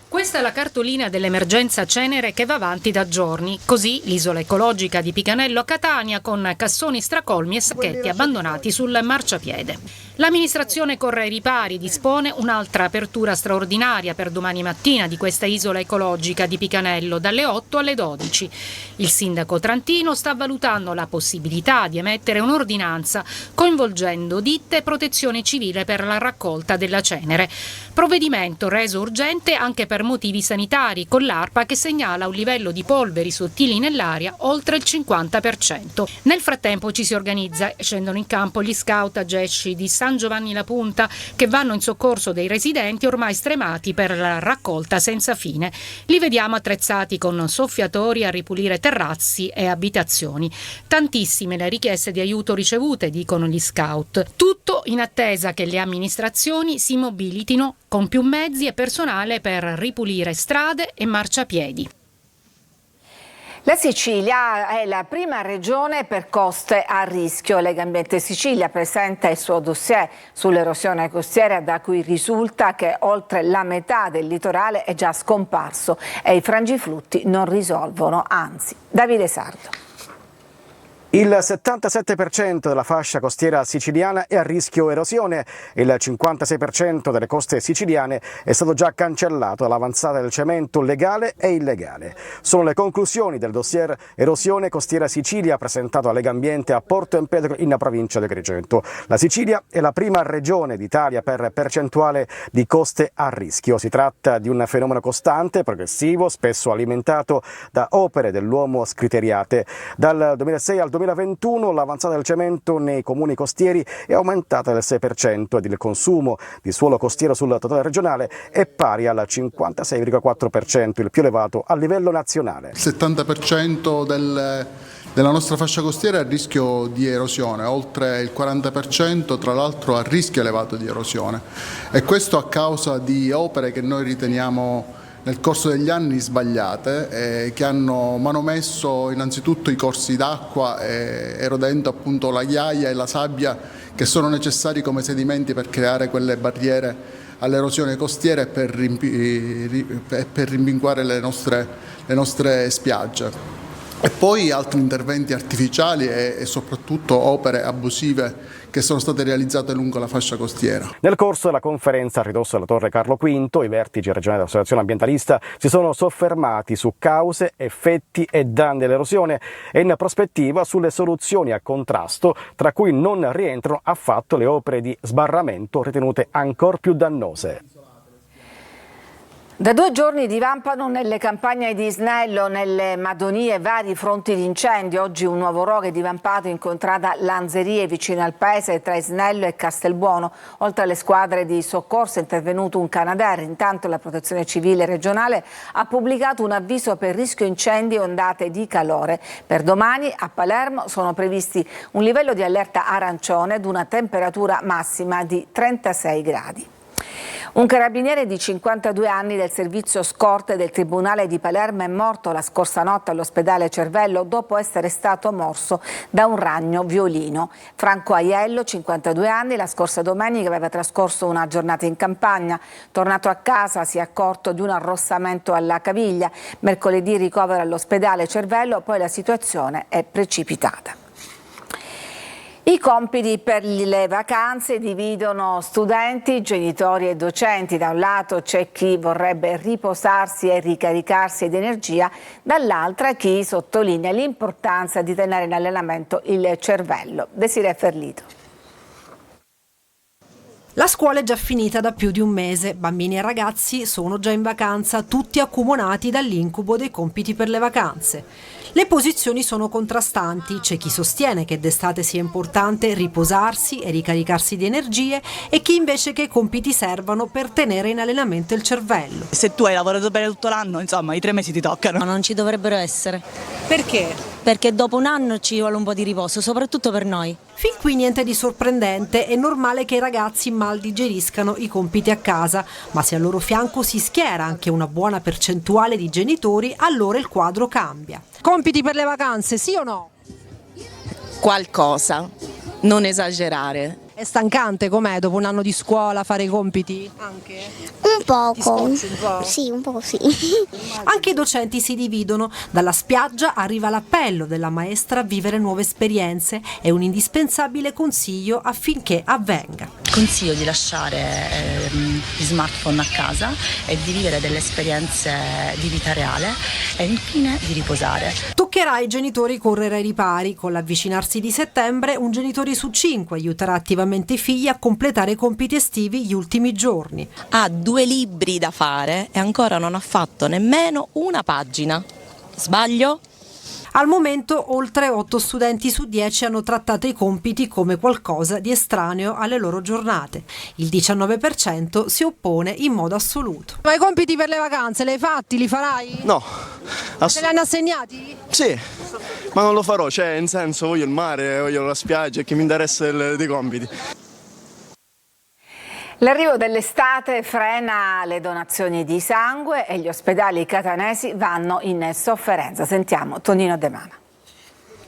Speaker 3: Questa è la cartolina dell'emergenza Cenere che va avanti da giorni. Così l'isola ecologica di Picanello a Catania con cassoni stracolmi e sacchetti abbandonati sul marciapiede. L'amministrazione corre ai ripari, dispone un'altra apertura straordinaria per domani mattina di questa isola ecologica di Picanello dalle 8 alle 12. Il sindaco Trantino sta valutando la possibilità di emettere un'ordinanza coinvolgendo ditte e protezione civile per la raccolta della cenere. Provvedimento reso urgente anche per motivi sanitari, con l'ARPA che segnala un livello di polveri sottili nell'aria oltre il 50%. Nel frattempo ci si organizza e scendono in campo gli scout Agesci di San Giovanni La Punta che vanno in soccorso dei residenti ormai stremati per la raccolta senza fine. Li vediamo attrezzati con soffiatori a ripulire terrazzi e abitazioni. Tantissime le richieste di aiuto ricevute, dicono gli scout. Tutto in attesa che le amministrazioni si mobilitino con più mezzi e personale per ripulire strade e marciapiedi.
Speaker 21: La Sicilia è la prima regione per coste a rischio. Legambiente Sicilia presenta il suo dossier sull'erosione costiera, da cui risulta che oltre la metà del litorale è già scomparso e i frangiflutti non risolvono, anzi. Davide Sardo.
Speaker 5: Il 77% della fascia costiera siciliana è a rischio erosione e il 56% delle coste siciliane è stato già cancellato dall'avanzata del cemento legale e illegale. Sono le conclusioni del dossier Erosione Costiera Sicilia presentato a Legambiente a Porto Empedocle in provincia di Agrigento. La Sicilia è la prima regione d'Italia per percentuale di coste a rischio. Si tratta di un fenomeno costante, progressivo, spesso alimentato da opere dell'uomo scriteriate. Dal 2006 al 2021 l'avanzata del cemento nei comuni costieri è aumentata del 6% ed il consumo di suolo costiero sul totale regionale è pari al 56,4%, il più elevato a livello nazionale.
Speaker 6: Il 70% della nostra fascia costiera è a rischio di erosione, oltre il 40% tra l'altro a rischio elevato di erosione, e questo a causa di opere che noi riteniamo nel corso degli anni sbagliate, che hanno manomesso innanzitutto i corsi d'acqua, erodendo appunto la ghiaia e la sabbia che sono necessari come sedimenti per creare quelle barriere all'erosione costiera e per rimpinguare le nostre spiagge. E poi altri interventi artificiali e soprattutto opere abusive che sono state realizzate lungo la fascia costiera.
Speaker 5: Nel corso della conferenza a ridosso della Torre Carlo V, i vertici regionali dell'associazione ambientalista si sono soffermati su cause, effetti e danni dell'erosione e in prospettiva sulle soluzioni a contrasto, tra cui non rientrano affatto le opere di sbarramento ritenute ancor più dannose.
Speaker 21: Da 2 giorni divampano nelle campagne di Snello, nelle Madonie, vari fronti di incendio. Oggi un nuovo rogo è divampato in contrada Lanzerie, vicino al paese, tra Snello e Castelbuono. Oltre alle squadre di soccorso è intervenuto un Canadair. Intanto la Protezione Civile regionale ha pubblicato un avviso per rischio incendi e ondate di calore. Per domani a Palermo sono previsti un livello di allerta arancione ed una temperatura massima di 36 gradi. Un carabiniere di 52 anni del servizio scorte del Tribunale di Palermo è morto la scorsa notte all'ospedale Cervello dopo essere stato morso da un ragno violino. Franco Aiello, 52 anni, la scorsa domenica aveva trascorso una giornata in campagna. Tornato a casa si è accorto di un arrossamento alla caviglia. Mercoledì ricovero all'ospedale Cervello, poi la situazione è precipitata. I compiti per le vacanze dividono studenti, genitori e docenti. Da un lato c'è chi vorrebbe riposarsi e ricaricarsi di energia, dall'altra chi sottolinea l'importanza di tenere in allenamento il cervello. Desiree Ferlito.
Speaker 9: La scuola è già finita da più di un mese, bambini e ragazzi sono già in vacanza, tutti accomunati dall'incubo dei compiti per le vacanze. Le posizioni sono contrastanti, c'è chi sostiene che d'estate sia importante riposarsi e ricaricarsi di energie e chi invece che i compiti servano per tenere in allenamento il cervello.
Speaker 7: Se tu hai lavorato bene tutto l'anno, insomma, i 3 mesi ti toccano.
Speaker 11: Ma non ci dovrebbero essere.
Speaker 9: Perché?
Speaker 11: Perché dopo un anno ci vuole un po' di riposo, soprattutto per noi.
Speaker 9: Fin qui niente di sorprendente, è normale che i ragazzi mal digeriscano i compiti a casa, ma se al loro fianco si schiera anche una buona percentuale di genitori, allora il quadro cambia. Compiti per le vacanze, sì o no?
Speaker 7: Qualcosa, non esagerare.
Speaker 9: È stancante com'è dopo un anno di scuola fare i compiti? Anche?
Speaker 22: Un poco.
Speaker 9: Ti scocci un po'?
Speaker 22: Sì, un po' sì.
Speaker 9: Anche i docenti si dividono. Dalla spiaggia arriva l'appello della maestra a vivere nuove esperienze. È un indispensabile consiglio affinché avvenga.
Speaker 10: Consiglio di lasciare gli smartphone a casa e di vivere delle esperienze di vita reale e infine di riposare.
Speaker 9: Toccherà ai genitori correre ai ripari. Con l'avvicinarsi di settembre un genitore su 5 aiuterà attivamente i figli a completare i compiti estivi gli ultimi giorni.
Speaker 7: Ha 2 libri da fare e ancora non ha fatto nemmeno una pagina. Sbaglio?
Speaker 9: Al momento oltre 8 studenti su 10 hanno trattato i compiti come qualcosa di estraneo alle loro giornate. Il 19% si oppone in modo assoluto. Ma i compiti per le vacanze li hai fatti? Li farai?
Speaker 12: No.
Speaker 9: Te li hanno assegnati?
Speaker 12: Sì, ma non lo farò, cioè in senso voglio il mare, voglio la spiaggia, che mi interessa dei compiti.
Speaker 21: L'arrivo dell'estate frena le donazioni di sangue e gli ospedali catanesi vanno in sofferenza. Sentiamo Tonino De Mana.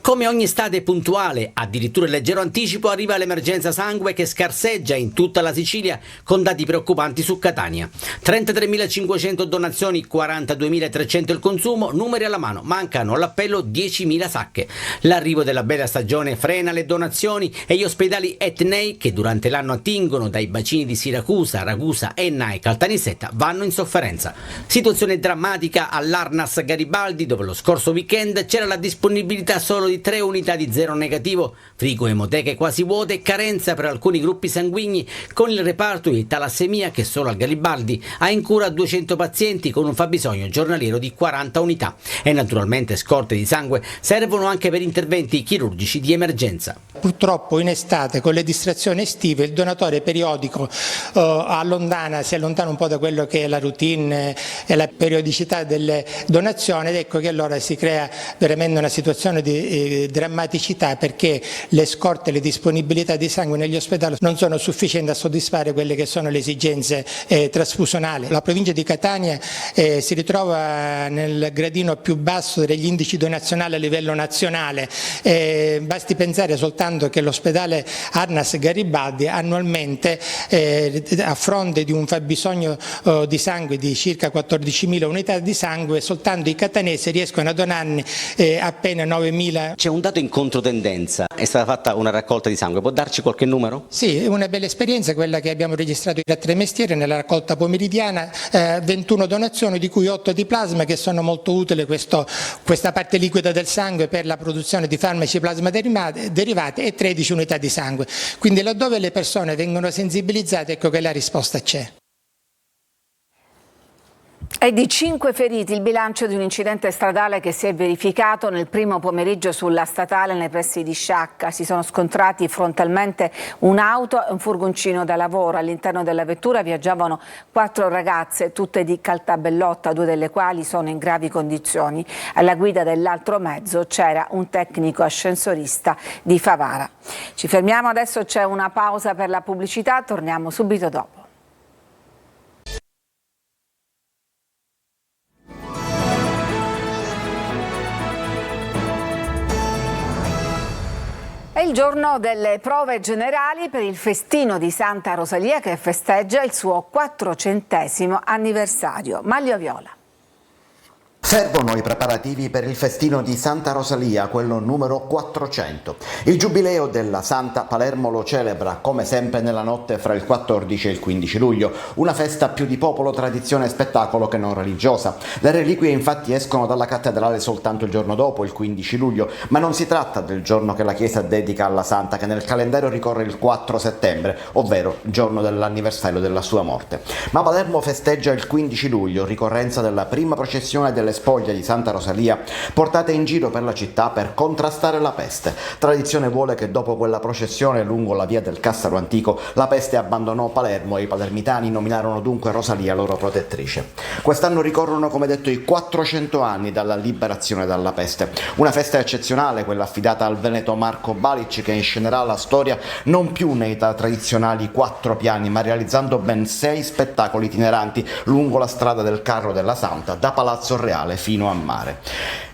Speaker 23: Come ogni estate puntuale, addirittura in leggero anticipo, arriva l'emergenza sangue che scarseggia in tutta la Sicilia con dati preoccupanti su Catania. 33.500 donazioni, 42.300 il consumo, numeri alla mano, mancano all'appello 10.000 sacche. L'arrivo della bella stagione frena le donazioni e gli ospedali etnei, che durante l'anno attingono dai bacini di Siracusa, Ragusa, Enna e Caltanissetta, vanno in sofferenza. Situazione drammatica all'Arnas Garibaldi, dove lo scorso weekend c'era la disponibilità solo di 3 unità di zero negativo, frigo e emoteche quasi vuote e carenza per alcuni gruppi sanguigni, con il reparto di talassemia che solo al Garibaldi ha in cura 200 pazienti con un fabbisogno giornaliero di 40 unità. E naturalmente scorte di sangue servono anche per interventi chirurgici di emergenza.
Speaker 8: Purtroppo in estate con le distrazioni estive il donatore periodico si allontana un po' da quello che è la routine e la periodicità delle donazioni ed ecco che allora si crea veramente una situazione di drammaticità perché le scorte e le disponibilità di sangue negli ospedali non sono sufficienti a soddisfare quelle che sono le esigenze trasfusionali. La provincia di Catania si ritrova nel gradino più basso degli indici donazionali a livello nazionale, basti pensare soltanto che l'ospedale Arnas Garibaldi annualmente a fronte di un fabbisogno di sangue di circa 14.000 unità di sangue, soltanto i catanesi riescono a donarne appena 9.000.
Speaker 23: C'è un dato in controtendenza, è stata fatta una raccolta di sangue, può darci qualche numero?
Speaker 8: Sì, una bella esperienza quella che abbiamo registrato a Tremestieri nella raccolta pomeridiana, 21 donazioni di cui 8 di plasma che sono molto utili questa parte liquida del sangue per la produzione di farmaci plasma derivati e 13 unità di sangue. Quindi laddove le persone vengono sensibilizzate ecco che la risposta c'è.
Speaker 21: È di 5 feriti il bilancio di un incidente stradale che si è verificato nel primo pomeriggio sulla statale nei pressi di Sciacca. Si sono scontrati frontalmente un'auto e un furgoncino da lavoro. All'interno della vettura viaggiavano 4 ragazze, tutte di Caltabellotta, 2 delle quali sono in gravi condizioni. Alla guida dell'altro mezzo c'era un tecnico ascensorista di Favara. Ci fermiamo adesso, c'è una pausa per la pubblicità, torniamo subito dopo. È il giorno delle prove generali per il festino di Santa Rosalia che festeggia il suo 400° anniversario. Maglio Viola.
Speaker 4: Servono i preparativi per il festino di Santa Rosalia, quello numero 400. Il giubileo della Santa Palermo lo celebra, come sempre, nella notte fra il 14 e il 15 luglio. Una festa più di popolo, tradizione e spettacolo che non religiosa. Le reliquie infatti escono dalla cattedrale soltanto il giorno dopo, il 15 luglio, ma non si tratta del giorno che la Chiesa dedica alla Santa, che nel calendario ricorre il 4 settembre, ovvero il giorno dell'anniversario della sua morte. Ma Palermo festeggia il 15 luglio, ricorrenza della prima processione delle spoglie di Santa Rosalia portate in giro per la città per contrastare la peste. Tradizione vuole che dopo quella processione lungo la via del Cassaro Antico la peste abbandonò Palermo e i palermitani nominarono dunque Rosalia loro protettrice. Quest'anno ricorrono, come detto, i 400 anni dalla liberazione dalla peste. Una festa eccezionale, quella affidata al veneto Marco Balic, che inscenerà la storia non più nei tradizionali 4 piani, ma realizzando ben 6 spettacoli itineranti lungo la strada del carro della Santa, da Palazzo Reale fino a mare.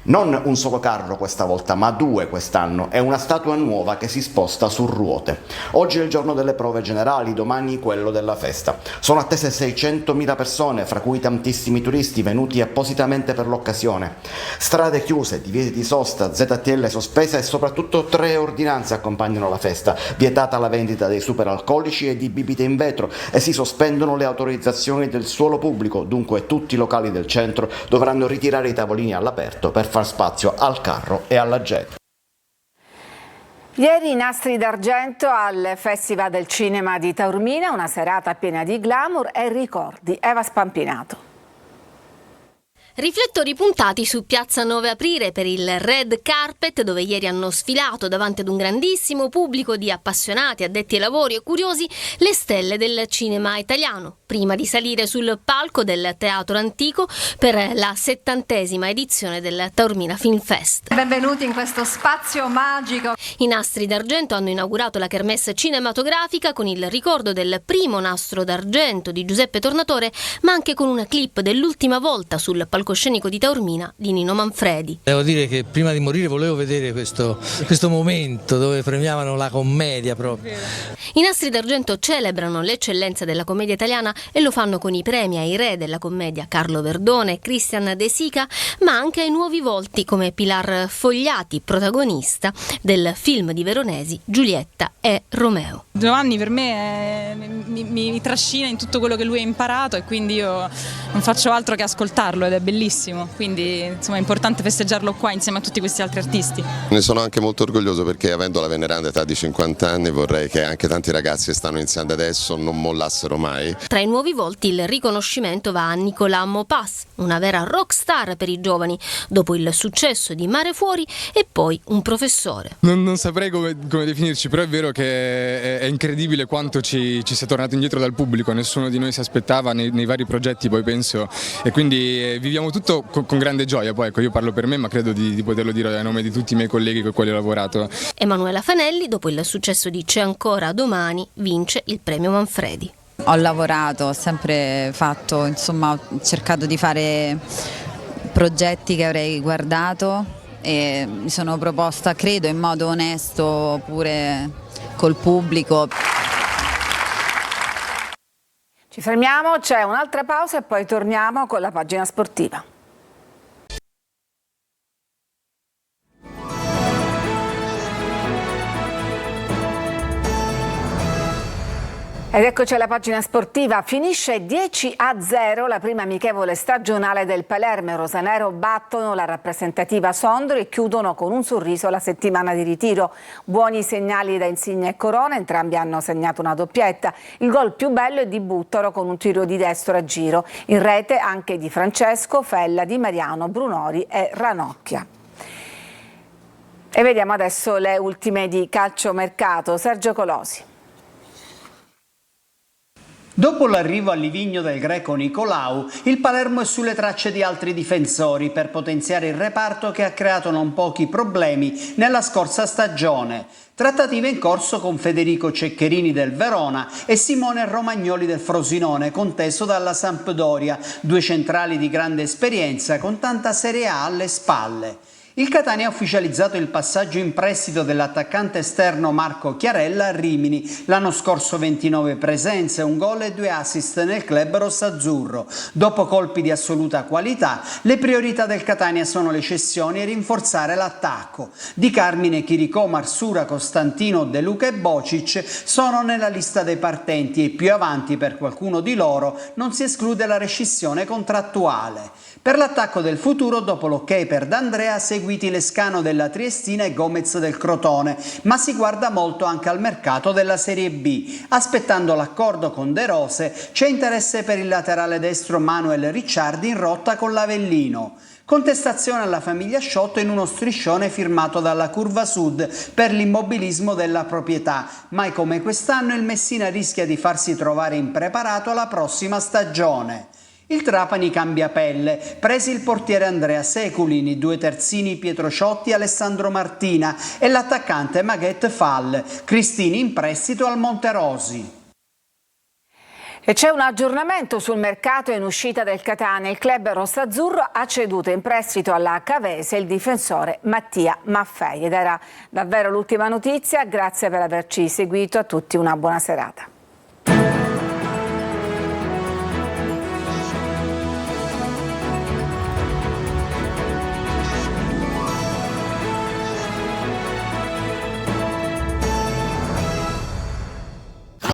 Speaker 4: Non un solo carro questa volta, ma 2 quest'anno, e una statua nuova che si sposta su ruote. Oggi è il giorno delle prove generali, domani quello della festa. Sono attese 600.000 persone, fra cui tantissimi turisti venuti appositamente per l'occasione. Strade chiuse, divieti di sosta, ZTL sospesa e soprattutto 3 ordinanze accompagnano la festa. Vietata la vendita dei superalcolici e di bibite in vetro e si sospendono le autorizzazioni del suolo pubblico, dunque tutti i locali del centro dovranno ritirare i tavolini all'aperto per far spazio al carro e alla gente.
Speaker 21: Ieri i nastri d'argento al Festival del Cinema di Taormina, una serata piena di glamour e ricordi. Eva Spampinato.
Speaker 13: Riflettori puntati su Piazza 9 Aprile per il Red Carpet, dove ieri hanno sfilato davanti ad un grandissimo pubblico di appassionati, addetti ai lavori e curiosi le stelle del cinema italiano, prima di salire sul palco del Teatro Antico per la 70ª edizione del Taormina Film Fest.
Speaker 9: Benvenuti in questo spazio magico.
Speaker 13: I nastri d'argento hanno inaugurato la kermesse cinematografica con il ricordo del primo nastro d'argento di Giuseppe Tornatore, ma anche con una clip dell'ultima volta sul palcoscenico di Taormina di Nino Manfredi.
Speaker 15: Devo dire che prima di morire volevo vedere questo momento dove premiavano la commedia proprio.
Speaker 13: I nastri d'argento celebrano l'eccellenza della commedia italiana e lo fanno con i premi ai re della commedia Carlo Verdone e Christian De Sica, ma anche ai nuovi volti come Pilar Fogliati, protagonista del film di Veronesi Giulietta e Romeo.
Speaker 16: Giovanni per me mi trascina in tutto quello che lui ha imparato e quindi io non faccio altro che ascoltarlo ed è bellissimo, quindi insomma è importante festeggiarlo qua insieme a tutti questi altri artisti.
Speaker 17: Ne sono anche molto orgoglioso perché, avendo la veneranda età di 50 anni, vorrei che anche tanti ragazzi che stanno iniziando adesso non mollassero mai.
Speaker 13: Tra i nuovi volti il riconoscimento va a Nicolas Maupas, una vera rockstar per i giovani, dopo il successo di Mare Fuori e poi un professore.
Speaker 18: Non saprei come definirci, però è vero che è incredibile quanto ci sia tornato indietro dal pubblico, nessuno di noi si aspettava nei vari progetti, poi penso, e quindi viviamo tutto con grande gioia. Poi ecco, io parlo per me, ma credo di poterlo dire a nome di tutti i miei colleghi con i quali ho lavorato.
Speaker 13: Emanuela Fanelli, dopo il successo di C'è ancora domani, vince il premio Manfredi.
Speaker 19: Ho lavorato, ho sempre fatto, insomma, ho cercato di fare progetti che avrei guardato e mi sono proposta, credo, in modo onesto pure col pubblico.
Speaker 21: Ci fermiamo, c'è un'altra pausa e poi torniamo con la pagina sportiva. Ed eccoci alla pagina sportiva. Finisce 10-0 la prima amichevole stagionale del Palermo. I rosanero battono la rappresentativa Sondrio e chiudono con un sorriso la settimana di ritiro. Buoni segnali da Insigne e Corona, entrambi hanno segnato una doppietta. Il gol più bello è di Buttaro con un tiro di destro a giro. In rete anche di Francesco, Fella, Di Mariano, Brunori e Ranocchia. E vediamo adesso le ultime di calciomercato. Sergio Colosi.
Speaker 14: Dopo l'arrivo a Livigno del greco Nicolau, il Palermo è sulle tracce di altri difensori per potenziare il reparto che ha creato non pochi problemi nella scorsa stagione. Trattative in corso con Federico Ceccherini del Verona e Simone Romagnoli del Frosinone, conteso dalla Sampdoria, due centrali di grande esperienza con tanta Serie A alle spalle. Il Catania ha ufficializzato il passaggio in prestito dell'attaccante esterno Marco Chiarella a Rimini. L'anno scorso 29 presenze, un gol e 2 assist nel club rossazzurro. Dopo colpi di assoluta qualità, le priorità del Catania sono le cessioni e rinforzare l'attacco. Di Carmine, Chiricò, Marsura, Costantino, De Luca e Bocic sono nella lista dei partenti e più avanti per qualcuno di loro non si esclude la rescissione contrattuale. Per l'attacco del futuro, dopo l'ok per D'Andrea, seguiti Lescano della Triestina e Gomez del Crotone, ma si guarda molto anche al mercato della Serie B. Aspettando l'accordo con De Rose, c'è interesse per il laterale destro Manuel Ricciardi in rotta con l'Avellino. Contestazione alla famiglia Sciotto in uno striscione firmato dalla Curva Sud per l'immobilismo della proprietà, mai come quest'anno il Messina rischia di farsi trovare impreparato alla prossima stagione. Il Trapani cambia pelle, presi il portiere Andrea Seculini, due terzini Pietro Ciotti e Alessandro Martina e l'attaccante Maghet Fall, Cristini in prestito al Monterosi.
Speaker 21: E c'è un aggiornamento sul mercato in uscita del Catania. Il club rossazzurro ha ceduto in prestito alla Cavese il difensore Mattia Maffei. Ed era davvero l'ultima notizia. Grazie per averci seguito. A tutti una buona serata.